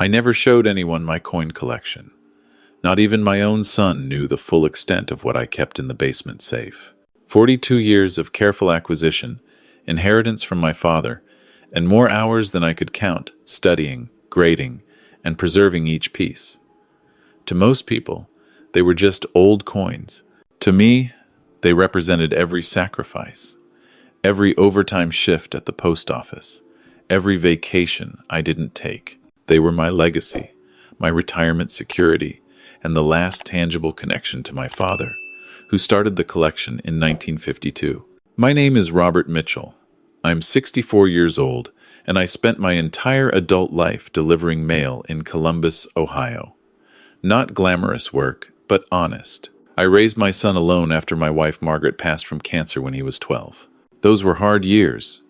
I never showed anyone my coin collection. Not even my own son knew the full extent of what I kept in the basement safe. 42 years of careful acquisition, inheritance from my father, and more hours than I could count, studying, grading, and preserving each piece. To most people, they were just old coins. To me, they represented every sacrifice, every overtime shift at the post office, every vacation I didn't take. They were my legacy, my retirement security, and the last tangible connection to my father, who started the collection in 1952. My name is Robert Mitchell. I'm 64 years old, and I spent my entire adult life delivering mail in Columbus, Ohio. Not glamorous work, but honest. I raised my son alone after my wife Margaret passed from cancer when he was 12. Those were hard years.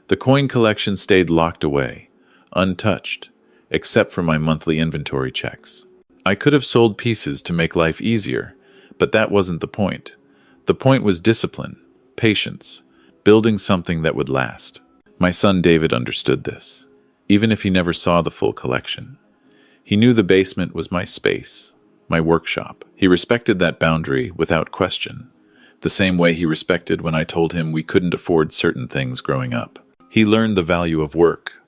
The coin collection stayed locked away, untouched, except for my monthly inventory checks. I could have sold pieces to make life easier, but that wasn't the point. The point was discipline, patience, building something that would last. My son David understood this, even if he never saw the full collection. He knew the basement was my space, my workshop. He respected that boundary without question, the same way he respected when I told him we couldn't afford certain things growing up. He learned the value of work,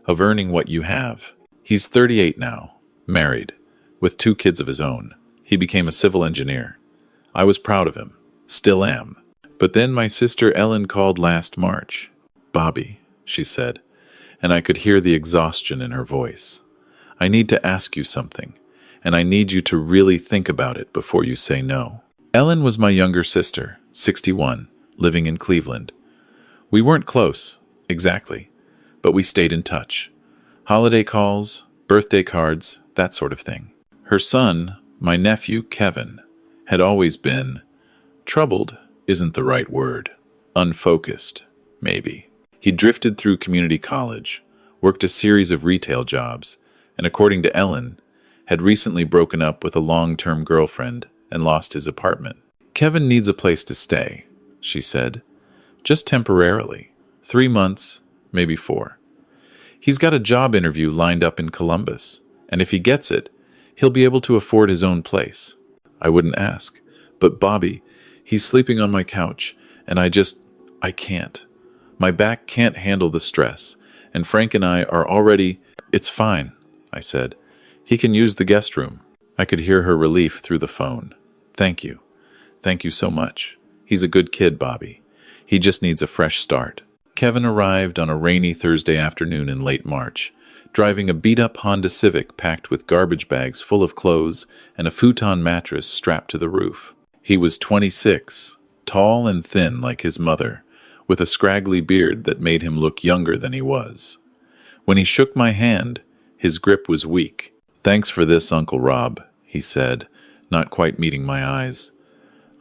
of earning what you have. He's 38 now, married, with 2 kids of his own. He became a civil engineer. I was proud of him, still am. But then my sister Ellen called last March. "Bobby," she said, and I could hear the exhaustion in her voice. "I need to ask you something, and I need you to really think about it before you say no." Ellen was my younger sister, 61, living in Cleveland. We weren't close, exactly, but we stayed in touch. Holiday calls, birthday cards, that sort of thing. Her son, my nephew Kevin, had always been troubled isn't the right word. Unfocused, maybe. He drifted through community college, worked a series of retail jobs, and according to Ellen, had recently broken up with a long-term girlfriend and lost his apartment. "Kevin needs a place to stay," she said. "Just temporarily. 3 months, maybe 4. He's got a job interview lined up in Columbus, and if he gets it, he'll be able to afford his own place." I wouldn't ask, but Bobby, he's sleeping on my couch, and I can't. My back can't handle the stress, and Frank and I are already— "It's fine," I said. "He can use the guest room." I could hear her relief through the phone. "Thank you. Thank you so much. He's a good kid, Bobby. He just needs a fresh start." Kevin arrived on a rainy Thursday afternoon in late March, driving a beat-up Honda Civic packed with garbage bags full of clothes and a futon mattress strapped to the roof. He was 26, tall and thin like his mother, with a scraggly beard that made him look younger than he was. When he shook my hand, his grip was weak. "Thanks for this, Uncle Rob," he said, not quite meeting my eyes.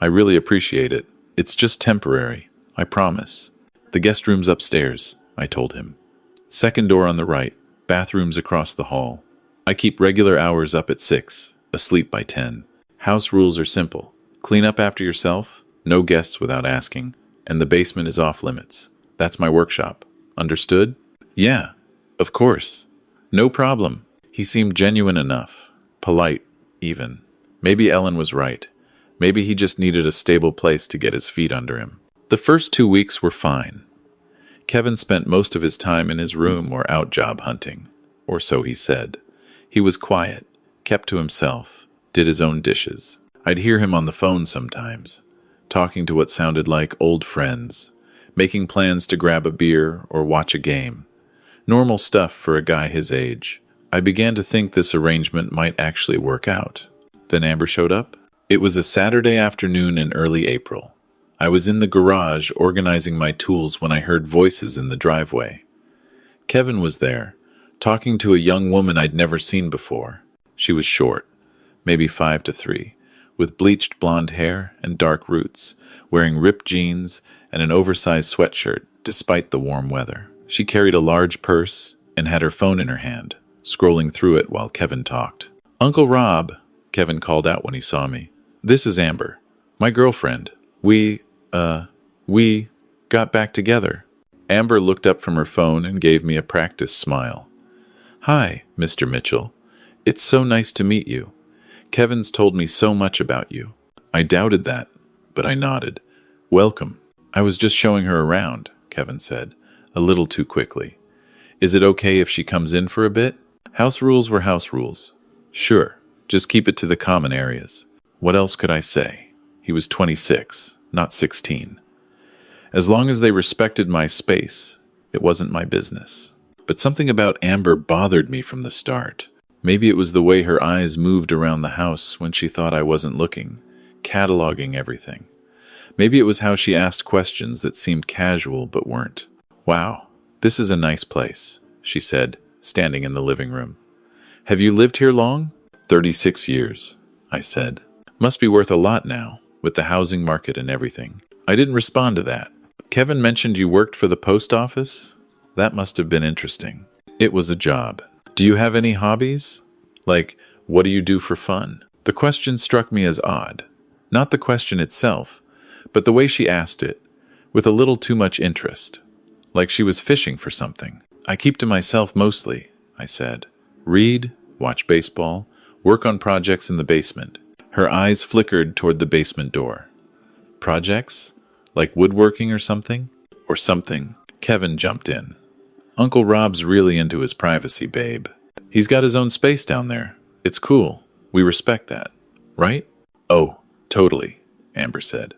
"I really appreciate it. It's just temporary, I promise. The guest room's upstairs," I told him. "Second door on the right, bathrooms across the hall. I keep regular hours up at 6, asleep by 10. House rules are simple. Clean up after yourself, no guests without asking, and the basement is off limits. That's my workshop. Understood?" "Yeah, of course. No problem." He seemed genuine enough, polite, even. Maybe Ellen was right. Maybe he just needed a stable place to get his feet under him. The first 2 weeks were fine. Kevin spent most of his time in his room or out job hunting, or so he said. He was quiet, kept to himself, did his own dishes. I'd hear him on the phone sometimes, talking to what sounded like old friends, making plans to grab a beer or watch a game. Normal stuff for a guy his age. I began to think this arrangement might actually work out. Then Amber showed up. It was a Saturday afternoon in early April. I was in the garage organizing my tools when I heard voices in the driveway. Kevin was there, talking to a young woman I'd never seen before. She was short, maybe 5 to 3, with bleached blonde hair and dark roots, wearing ripped jeans and an oversized sweatshirt despite the warm weather. She carried a large purse and had her phone in her hand, scrolling through it while Kevin talked. "Uncle Rob," Kevin called out when he saw me. "This is Amber, my girlfriend. We got back together." Amber looked up from her phone and gave me a practiced smile. "Hi, Mr. Mitchell. It's so nice to meet you. Kevin's told me so much about you." I doubted that, but I nodded. "Welcome." "I was just showing her around," Kevin said, a little too quickly. "Is it okay if she comes in for a bit?" House rules were house rules. "Sure, just keep it to the common areas." What else could I say? He was 26, not 16. As long as they respected my space, it wasn't my business. But something about Amber bothered me from the start. Maybe it was the way her eyes moved around the house when she thought I wasn't looking, cataloging everything. Maybe it was how she asked questions that seemed casual but weren't. "Wow, this is a nice place," she said, standing in the living room. "Have you lived here long?" 36 years, I said. "Must be worth a lot now, with the housing market and everything." I didn't respond to that. "Kevin mentioned you worked for the post office? That must have been interesting." It was a job. "Do you have any hobbies? Like, what do you do for fun?" The question struck me as odd. Not the question itself, but the way she asked it, with a little too much interest. Like she was fishing for something. "I keep to myself mostly," I said. "Read, watch baseball, work on projects in the basement." Her eyes flickered toward the basement door. "Projects? Like woodworking or something?" "Or something." Kevin jumped in. "Uncle Rob's really into his privacy, babe. He's got his own space down there. It's cool. We respect that. Right?" "Oh, totally," Amber said.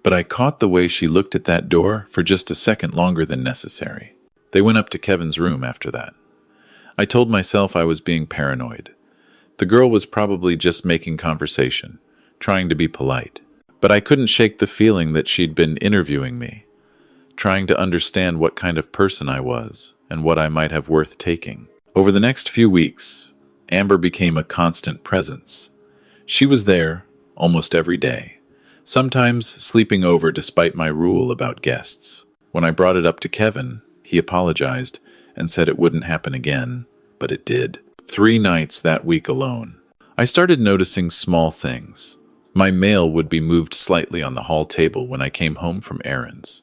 But I caught the way she looked at that door for just a second longer than necessary. They went up to Kevin's room after that. I told myself I was being paranoid. The girl was probably just making conversation, trying to be polite. But I couldn't shake the feeling that she'd been interviewing me, trying to understand what kind of person I was and what I might have worth taking. Over the next few weeks, Amber became a constant presence. She was there almost every day, sometimes sleeping over despite my rule about guests. When I brought it up to Kevin, he apologized and said it wouldn't happen again, but it did. 3 nights that week alone. I started noticing small things. My mail would be moved slightly on the hall table when I came home from errands.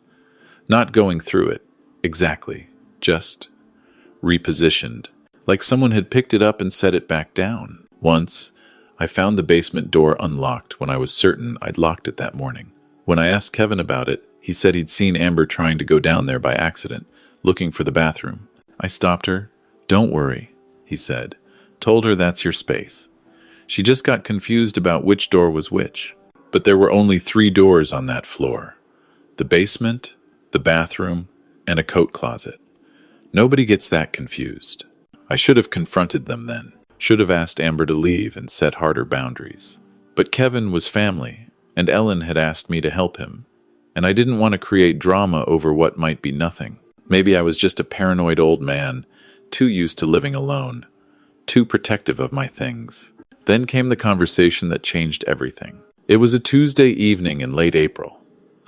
Not going through it, exactly, just repositioned, like someone had picked it up and set it back down. Once, I found the basement door unlocked when I was certain I'd locked it that morning. When I asked Kevin about it, he said he'd seen Amber trying to go down there by accident, looking for the bathroom. I stopped her. "Don't worry," he said. "Told her that's your space. She just got confused about which door was which." But there were only 3 doors on that floor. The basement, the bathroom, and a coat closet. Nobody gets that confused. I should have confronted them then. Should have asked Amber to leave and set harder boundaries. But Kevin was family, and Ellen had asked me to help him, and I didn't want to create drama over what might be nothing. Maybe I was just a paranoid old man, too used to living alone, too protective of my things. Then came the conversation that changed everything. It was a Tuesday evening in late April.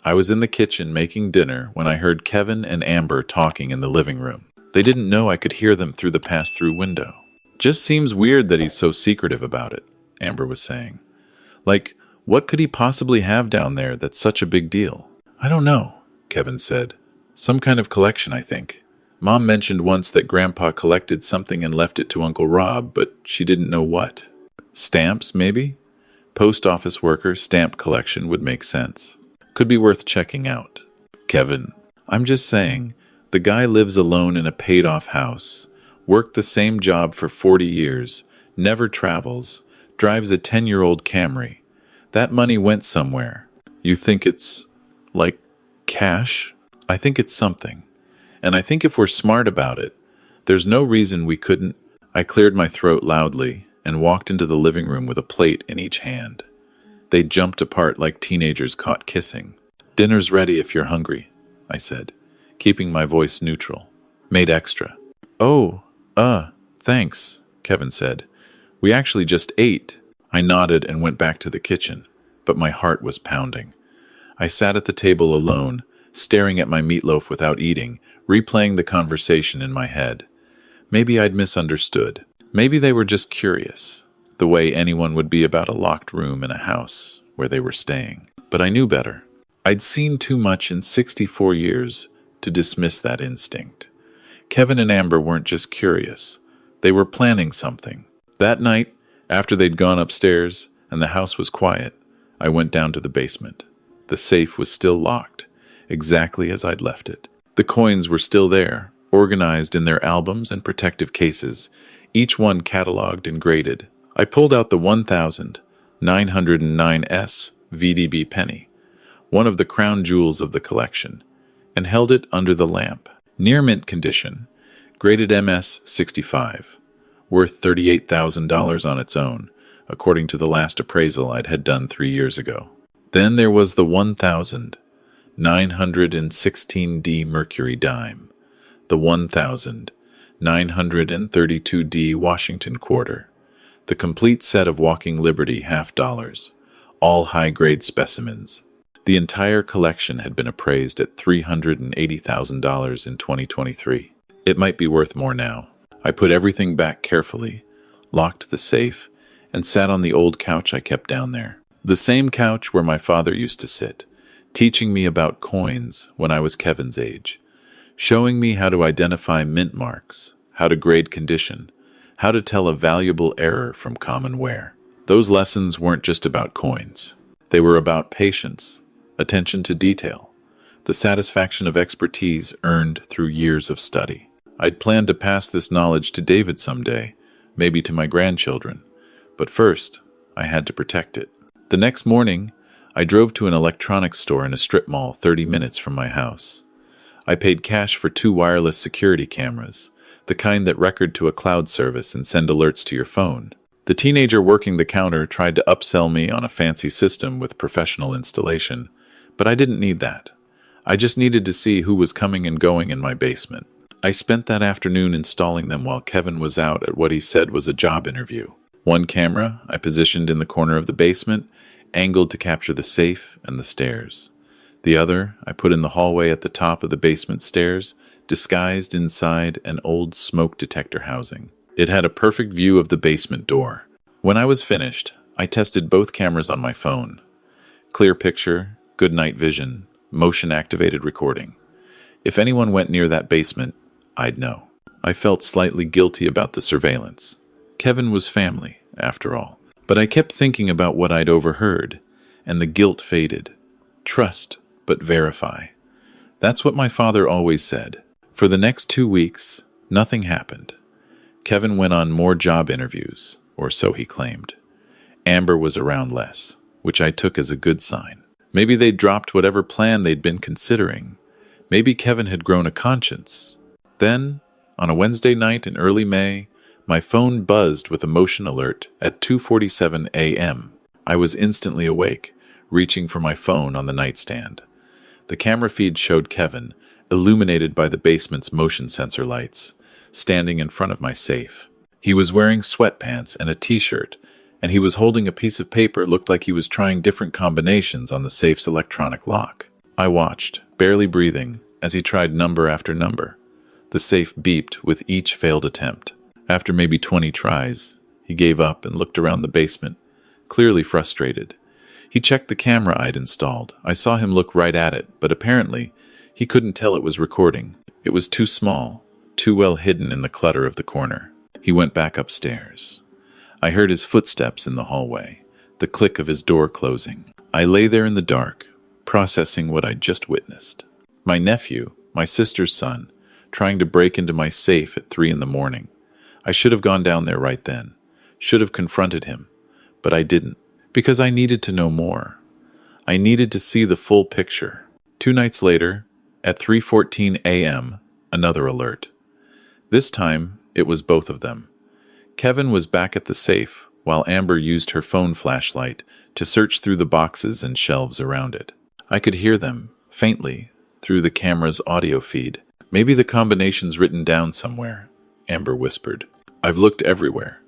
I was in the kitchen making dinner when I heard Kevin and Amber talking in the living room. They didn't know I could hear them through the pass-through window. "Just seems weird that he's so secretive about it," Amber was saying. "Like, what could he possibly have down there that's such a big deal?" "I don't know," Kevin said. "Some kind of collection, I think. Mom mentioned once that Grandpa collected something and left it to Uncle Rob, but she didn't know what. Stamps, maybe? Post office worker stamp collection would make sense. Could be worth checking out." "Kevin, I'm just saying, the guy lives alone in a paid-off house, worked the same job for 40 years, never travels, drives a 10-year-old Camry. That money went somewhere. You think it's, like, cash?" "I think it's something. And I think if we're smart about it, there's no reason we couldn't." I cleared my throat loudly and walked into the living room with a plate in each hand. They jumped apart like teenagers caught kissing. "Dinner's ready if you're hungry," I said, keeping my voice neutral. "Made extra." "Oh, thanks," Kevin said. "We actually just ate." I nodded and went back to the kitchen, but my heart was pounding. I sat at the table alone, staring at my meatloaf without eating, replaying the conversation in my head. Maybe I'd misunderstood. Maybe they were just curious, the way anyone would be about a locked room in a house where they were staying. But I knew better. I'd seen too much in 64 years to dismiss that instinct. Kevin and Amber weren't just curious. They were planning something. That night, after they'd gone upstairs and the house was quiet, I went down to the basement. The safe was still locked, exactly as I'd left it. The coins were still there, organized in their albums and protective cases, each one cataloged and graded. I pulled out the 1909S VDB penny, one of the crown jewels of the collection, and held it under the lamp. Near mint condition, graded MS 65, worth $38,000 on its own, according to the last appraisal I'd had done 3 years ago. Then there was the 1916D Mercury dime, the 1932D Washington quarter, the complete set of Walking Liberty $50, all high-grade specimens. The entire collection had been appraised at $380,000 in 2023. It might be worth more now. I put everything back carefully, locked the safe, and sat on the old couch I kept down there. The same couch where my father used to sit, teaching me about coins when I was Kevin's age, showing me how to identify mint marks, how to grade condition, how to tell a valuable error from common wear. Those lessons weren't just about coins. They were about patience, attention to detail, the satisfaction of expertise earned through years of study. I'd planned to pass this knowledge to David someday, maybe to my grandchildren, but first, I had to protect it. The next morning, I drove to an electronics store in a strip mall 30 minutes from my house. I paid cash for 2 wireless security cameras, the kind that record to a cloud service and send alerts to your phone. The teenager working the counter tried to upsell me on a fancy system with professional installation, but I didn't need that. I just needed to see who was coming and going in my basement. I spent that afternoon installing them while Kevin was out at what he said was a job interview. One camera I positioned in the corner of the basement, angled to capture the safe and the stairs. The other I put in the hallway at the top of the basement stairs, disguised inside an old smoke detector housing. It had a perfect view of the basement door. When I was finished, I tested both cameras on my phone. Clear picture, good night vision, motion-activated recording. If anyone went near that basement, I'd know. I felt slightly guilty about the surveillance. Kevin was family, after all. But I kept thinking about what I'd overheard, and the guilt faded. Trust, but verify. That's what my father always said. For the next 2 weeks, nothing happened. Kevin went on more job interviews, or so he claimed. Amber was around less, which I took as a good sign. Maybe they'd dropped whatever plan they'd been considering. Maybe Kevin had grown a conscience. Then, on a Wednesday night in early May, my phone buzzed with a motion alert at 2:47 a.m. I was instantly awake, reaching for my phone on the nightstand. The camera feed showed Kevin, illuminated by the basement's motion sensor lights, standing in front of my safe. He was wearing sweatpants and a t-shirt, and he was holding a piece of paper looked like he was trying different combinations on the safe's electronic lock. I watched, barely breathing, as he tried number after number. The safe beeped with each failed attempt. After maybe 20 tries, he gave up and looked around the basement, clearly frustrated. He checked the camera I'd installed. I saw him look right at it, but apparently, he couldn't tell it was recording. It was too small, too well hidden in the clutter of the corner. He went back upstairs. I heard his footsteps in the hallway, the click of his door closing. I lay there in the dark, processing what I'd just witnessed. My nephew, my sister's son, trying to break into my safe at 3 a.m. I should have gone down there right then, should have confronted him, but I didn't, because I needed to know more. I needed to see the full picture. 2 nights later, at 3:14 a.m., another alert. This time, it was both of them. Kevin was back at the safe, while Amber used her phone flashlight to search through the boxes and shelves around it. I could hear them, faintly, through the camera's audio feed. Maybe the combination's written down somewhere, Amber whispered. I've looked everywhere.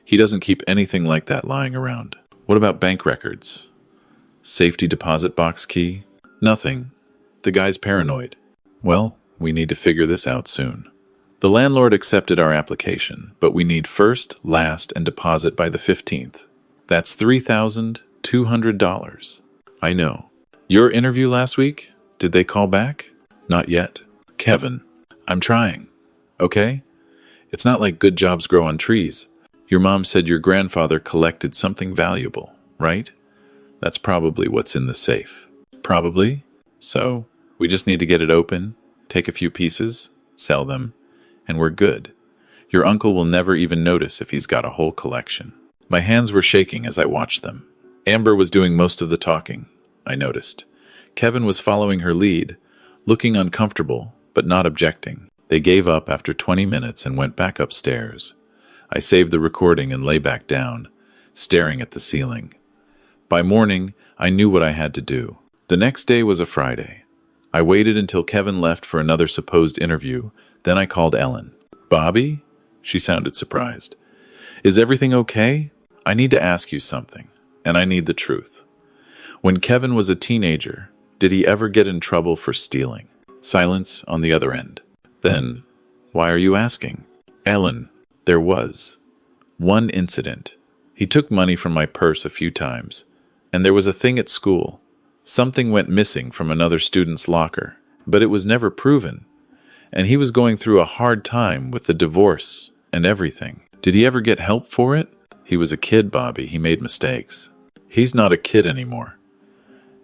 He doesn't keep anything like that lying around. What about bank records? Safety deposit box key? Nothing. The guy's paranoid. Well, we need to figure this out soon. The landlord accepted our application, but we need first, last, and deposit by the 15th. That's $3,200. I know. Your interview last week? Did they call back? Not yet. Kevin, I'm trying. Okay? It's not like good jobs grow on trees. Your mom said your grandfather collected something valuable, right? That's probably what's in the safe. Probably. So, we just need to get it open, take a few pieces, sell them, and we're good. Your uncle will never even notice if he's got a whole collection. My hands were shaking as I watched them. Amber was doing most of the talking, I noticed. Kevin was following her lead, looking uncomfortable, but not objecting. They gave up after 20 minutes and went back upstairs. I saved the recording and lay back down, staring at the ceiling. By morning, I knew what I had to do. The next day was a Friday. I waited until Kevin left for another supposed interview, then I called Ellen. "Bobby?" She sounded surprised. "Is everything okay? I need to ask you something, and I need the truth. When Kevin was a teenager, did he ever get in trouble for stealing?" Silence on the other end. "Then, why are you asking?" "Ellen, there was one incident. He took money from my purse a few times, and there was a thing at school. Something went missing from another student's locker, but it was never proven. And he was going through a hard time with the divorce and everything. Did he ever get help for it? He was a kid, Bobby. He made mistakes. He's not a kid anymore.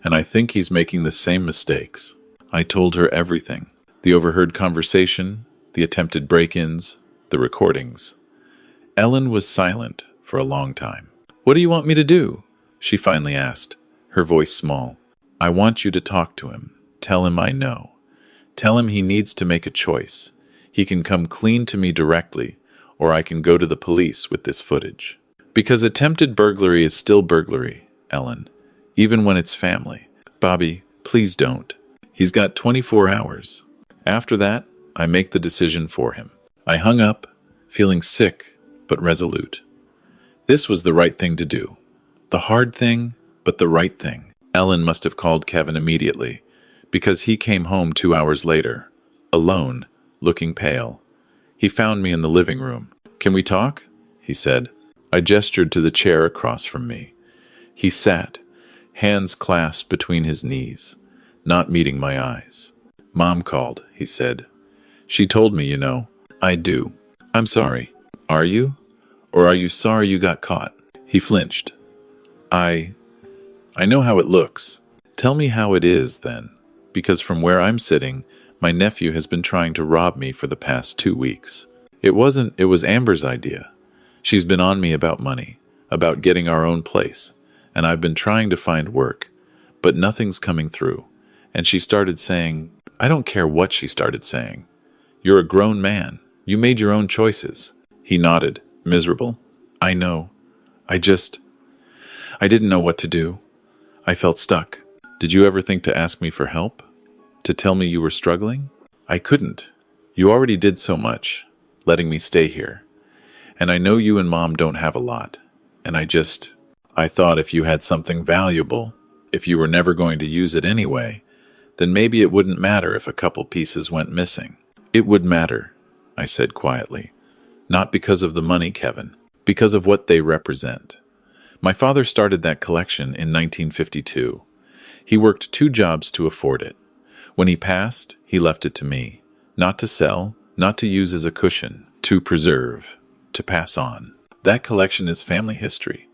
And I think he's making the same mistakes." I told her everything. The overheard conversation, the attempted break-ins, the recordings. Ellen was silent for a long time. "What do you want me to do?" she finally asked, her voice small. "I want you to talk to him. Tell him I know. Tell him he needs to make a choice. He can come clean to me directly, or I can go to the police with this footage. Because attempted burglary is still burglary, Ellen, even when it's family. Bobby, please don't. He's got 24 hours. After that, I make the decision for him." I hung up, feeling sick but resolute. This was the right thing to do. The hard thing, but the right thing. Ellen must have called Kevin immediately, because he came home 2 hours later, alone, looking pale. He found me in the living room. "Can we talk?" he said. I gestured to the chair across from me. He sat, hands clasped between his knees, not meeting my eyes. "Mom called," he said. "She told me, you know." "I do. I'm sorry." "Are you? Or are you sorry you got caught?" He flinched. I know how it looks. Tell me how it is, then, because from where I'm sitting, my nephew has been trying to rob me for the past 2 weeks. It was Amber's idea. She's been on me about money, about getting our own place, and I've been trying to find work, but nothing's coming through. And she started saying, I don't care what she started saying. "You're a grown man. You made your own choices." He nodded, miserable. "I know. I didn't know what to do. I felt stuck." "Did you ever think to ask me for help? To tell me you were struggling?" "I couldn't. You already did so much, letting me stay here. And I know you and Mom don't have a lot. And I thought if you had something valuable, if you were never going to use it anyway, then maybe it wouldn't matter if a couple pieces went missing." "It would matter," I said quietly. "Not because of the money, Kevin. Because of what they represent. My father started that collection in 1952. He worked 2 jobs to afford it. When he passed, he left it to me. Not to sell, not to use as a cushion, to preserve, to pass on. That collection is family history.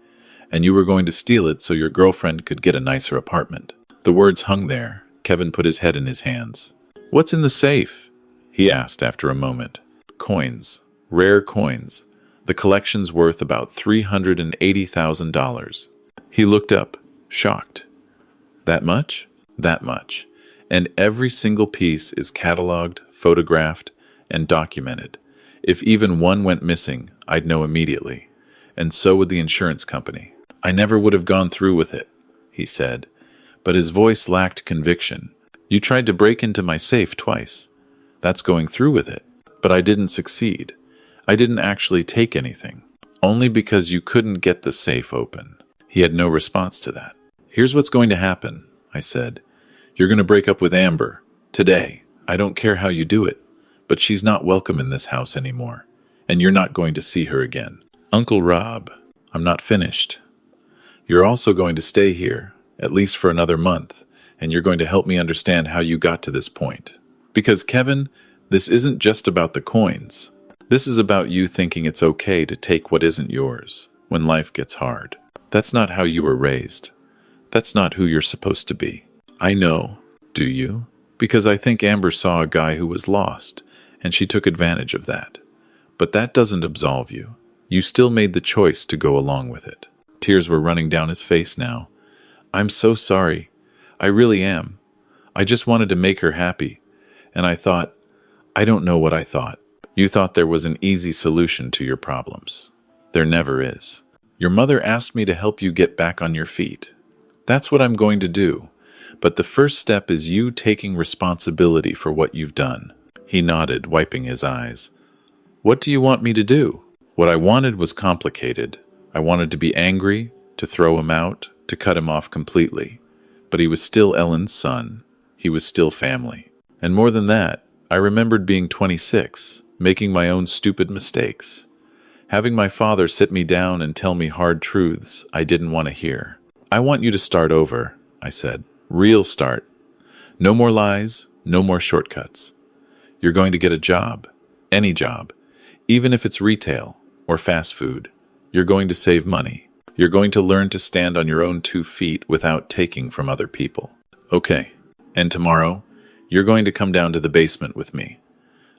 And you were going to steal it so your girlfriend could get a nicer apartment." The words hung there. Kevin put his head in his hands. "What's in the safe?" he asked after a moment. "Coins. Rare coins. The collection's worth about $380,000. He looked up, shocked. "That much?" "That much. And every single piece is cataloged, photographed, and documented. If even one went missing, I'd know immediately. And so would the insurance company. I never would have gone through with it," he said. But his voice lacked conviction. "You tried to break into my safe twice. That's going through with it. But I didn't succeed. I didn't actually take anything. Only because you couldn't get the safe open." He had no response to that. "Here's what's going to happen," I said. "You're going to break up with Amber. Today. I don't care how you do it. But she's not welcome in this house anymore. And you're not going to see her again." "Uncle Rob, I'm not finished. You're also going to stay here, at least for another month, and you're going to help me understand how you got to this point. Because, Kevin, this isn't just about the coins. This is about you thinking it's okay to take what isn't yours when life gets hard. That's not how you were raised. That's not who you're supposed to be. I know. Do you? Because I think Amber saw a guy who was lost, and she took advantage of that. But that doesn't absolve you. You still made the choice to go along with it. Tears were running down his face now. I'm so sorry. I really am. I just wanted to make her happy. And I don't know what I thought. You thought there was an easy solution to your problems. There never is. Your mother asked me to help you get back on your feet. That's what I'm going to do. But the first step is you taking responsibility for what you've done. He nodded, wiping his eyes. What do you want me to do? What I wanted was complicated. I wanted to be angry, to throw him out, to cut him off completely. But he was still Ellen's son. He was still family. And more than that, I remembered being 26, making my own stupid mistakes. Having my father sit me down and tell me hard truths I didn't want to hear. I want you to start over, I said. Real start. No more lies, no more shortcuts. You're going to get a job. Any job. Even if it's retail or fast food. You're going to save money. You're going to learn to stand on your own 2 feet without taking from other people. Okay. And tomorrow, you're going to come down to the basement with me.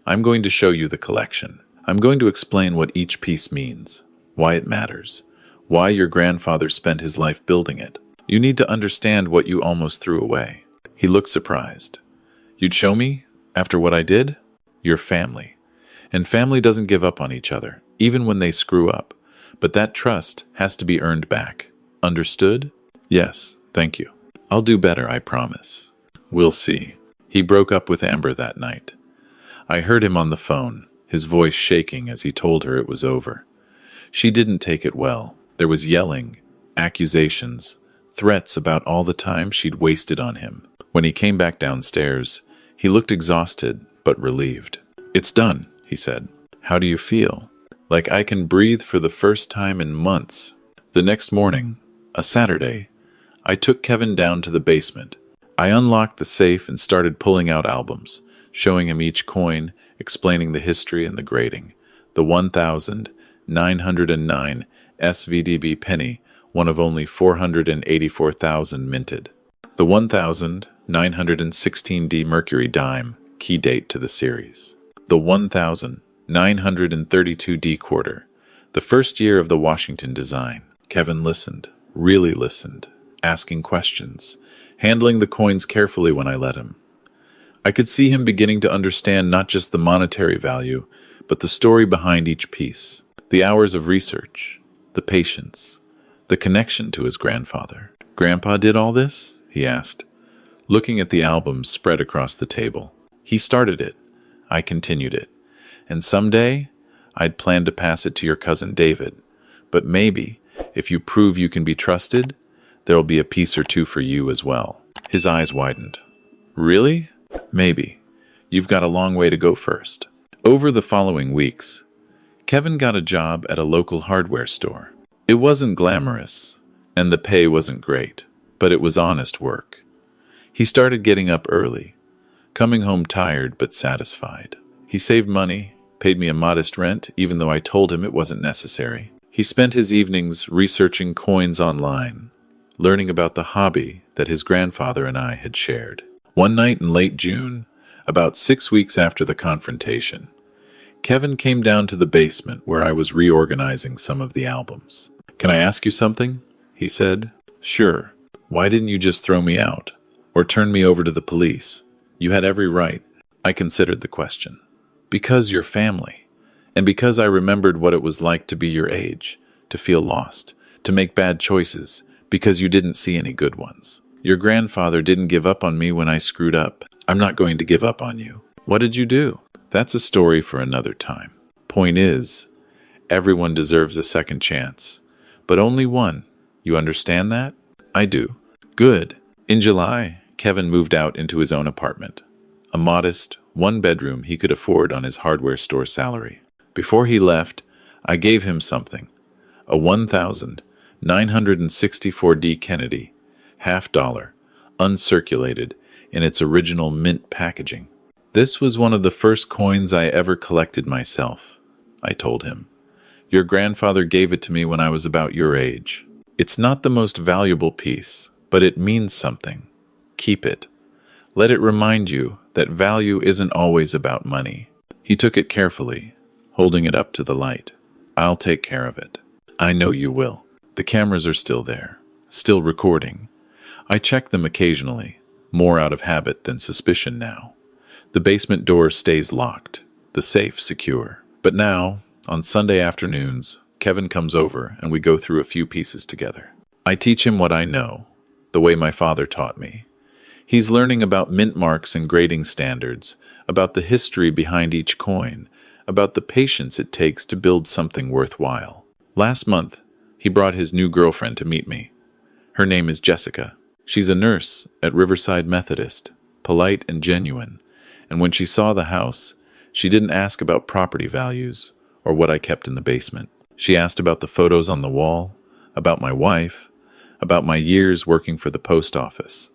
I'm going to show you the collection. I'm going to explain what each piece means, why it matters, why your grandfather spent his life building it. You need to understand what you almost threw away. He looked surprised. You'd show me, after what I did? Your family. And family doesn't give up on each other, even when they screw up. But that trust has to be earned back. Understood? Yes, thank you. I'll do better, I promise. We'll see. He broke up with Amber that night. I heard him on the phone, his voice shaking as he told her it was over. She didn't take it well. There was yelling, accusations, threats about all the time she'd wasted on him. When he came back downstairs, he looked exhausted but relieved. It's done, he said. How do you feel? Like I can breathe for the first time in months. The next morning, a Saturday, I took Kevin down to the basement. I unlocked the safe and started pulling out albums, showing him each coin, explaining the history and the grading. The 1,909 SVDB penny, one of only 484,000 minted. The 1,916D Mercury dime, key date to the series. The 1,932D quarter, the first year of the Washington design. Kevin listened, really listened, asking questions, handling the coins carefully when I let him. I could see him beginning to understand not just the monetary value, but the story behind each piece, the hours of research, the patience, the connection to his grandfather. Grandpa did all this? He asked, looking at the albums spread across the table. He started it. I continued it. And someday, I'd planned to pass it to your cousin David. But maybe, if you prove you can be trusted, there'll be a piece or two for you as well. His eyes widened. Really? Maybe. You've got a long way to go first. Over the following weeks, Kevin got a job at a local hardware store. It wasn't glamorous, and the pay wasn't great, but it was honest work. He started getting up early, coming home tired but satisfied. He saved money, paid me a modest rent, even though I told him it wasn't necessary. He spent his evenings researching coins online, learning about the hobby that his grandfather and I had shared. One night in late June, about 6 weeks after the confrontation, Kevin came down to the basement where I was reorganizing some of the albums. Can I ask you something? He said. Sure. Why didn't you just throw me out? Or turn me over to the police? You had every right. I considered the question. Because you're family. And because I remembered what it was like to be your age, to feel lost, to make bad choices, because you didn't see any good ones. Your grandfather didn't give up on me when I screwed up. I'm not going to give up on you. What did you do? That's a story for another time. Point is, everyone deserves a second chance. But only one. You understand that? I do. Good. In July, Kevin moved out into his own apartment. A modest, 1-bedroom he could afford on his hardware store salary. Before he left, I gave him something. A 1,964D Kennedy, $50, uncirculated, in its original mint packaging. This was one of the first coins I ever collected myself. I told him. Your grandfather gave it to me when I was about your age. It's not the most valuable piece, but it means something. Keep it. Let it remind you that value isn't always about money. He took it carefully, holding it up to the light. I'll take care of it. I know you will. The cameras are still there, still recording. I check them occasionally, more out of habit than suspicion now. The basement door stays locked, the safe secure. But now, on Sunday afternoons, Kevin comes over and we go through a few pieces together. I teach him what I know, the way my father taught me. He's learning about mint marks and grading standards, about the history behind each coin, about the patience it takes to build something worthwhile. Last month, he brought his new girlfriend to meet me. Her name is Jessica. She's a nurse at Riverside Methodist, polite and genuine, and when she saw the house, she didn't ask about property values or what I kept in the basement. She asked about the photos on the wall, about my wife, about my years working for the post office.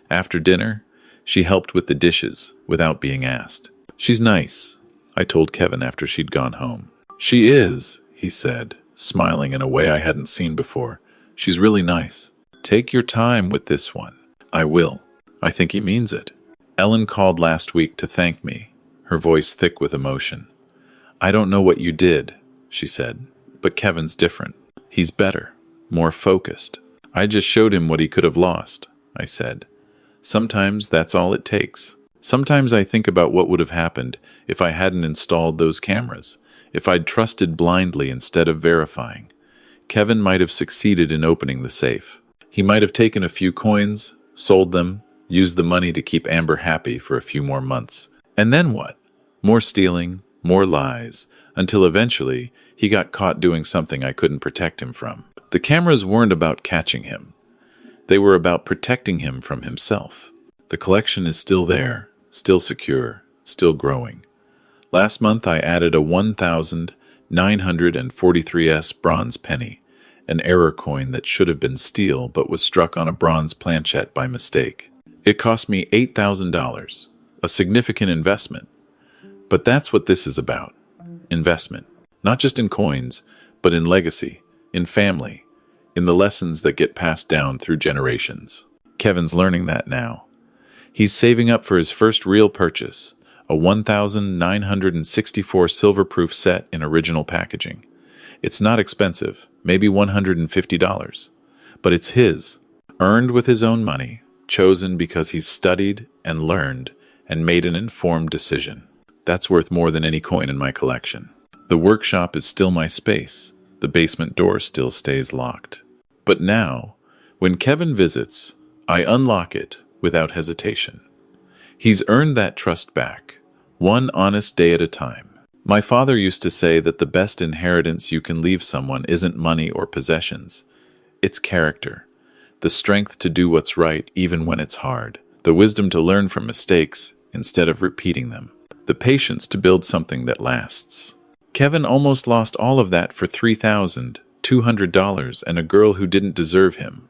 After dinner, she helped with the dishes without being asked. She's nice, I told Kevin after she'd gone home. She is, he said, smiling in a way I hadn't seen before. She's really nice. Take your time with this one. I will. I think he means it. Ellen called last week to thank me, her voice thick with emotion. I don't know what you did, she said, but Kevin's different. He's better, more focused. I just showed him what he could have lost, I said. Sometimes that's all it takes. Sometimes I think about what would have happened if I hadn't installed those cameras, if I'd trusted blindly instead of verifying. Kevin might have succeeded in opening the safe. He might have taken a few coins, sold them, used the money to keep Amber happy for a few more months. And then what? More stealing, more lies, until eventually he got caught doing something I couldn't protect him from. The cameras weren't about catching him. They were about protecting him from himself. The collection is still there, still secure, still growing. Last month I added a 1,943S bronze penny, an error coin that should have been steel but was struck on a bronze planchette by mistake. It cost me $8,000, a significant investment. But that's what this is about. Investment. Not just in coins, but in legacy, in family, in the lessons that get passed down through generations. Kevin's learning that now. He's saving up for his first real purchase, a 1,964 silver-proof set in original packaging. It's not expensive, maybe $150, but it's his, earned with his own money, chosen because he's studied and learned and made an informed decision. That's worth more than any coin in my collection. The workshop is still my space. The basement door still stays locked. But now, when Kevin visits, I unlock it without hesitation. He's earned that trust back, one honest day at a time. My father used to say that the best inheritance you can leave someone isn't money or possessions. It's character, the strength to do what's right even when it's hard, the wisdom to learn from mistakes instead of repeating them, the patience to build something that lasts. Kevin almost lost all of that for $3,200 and a girl who didn't deserve him.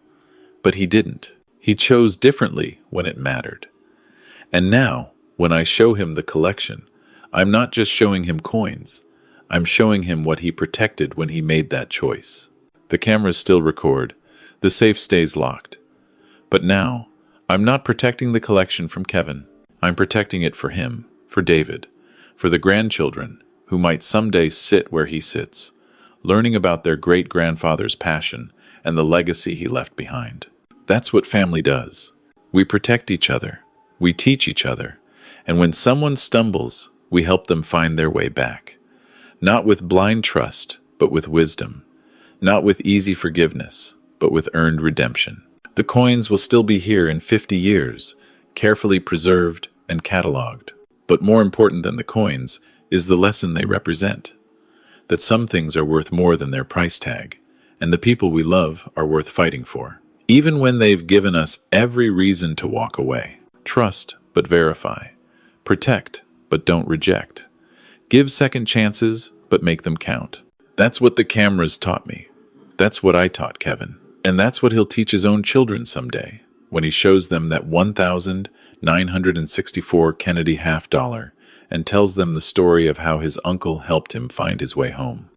But he didn't. He chose differently when it mattered. And now, when I show him the collection, I'm not just showing him coins. I'm showing him what he protected when he made that choice. The cameras still record. The safe stays locked. But now, I'm not protecting the collection from Kevin. I'm protecting it for him, for David, for the grandchildren who might someday sit where he sits, learning about their great-grandfather's passion and the legacy he left behind. That's what family does. We protect each other, we teach each other, and when someone stumbles, we help them find their way back. Not with blind trust, but with wisdom. Not with easy forgiveness, but with earned redemption. The coins will still be here in 50 years, carefully preserved and cataloged. But more important than the coins is the lesson they represent. That some things are worth more than their price tag, and the people we love are worth fighting for. Even when they've given us every reason to walk away. Trust, but verify. Protect, but don't reject. Give second chances, but make them count. That's what the cameras taught me. That's what I taught Kevin. And that's what he'll teach his own children someday, when he shows them that 1,964 Kennedy half dollar and tells them the story of how his uncle helped him find his way home.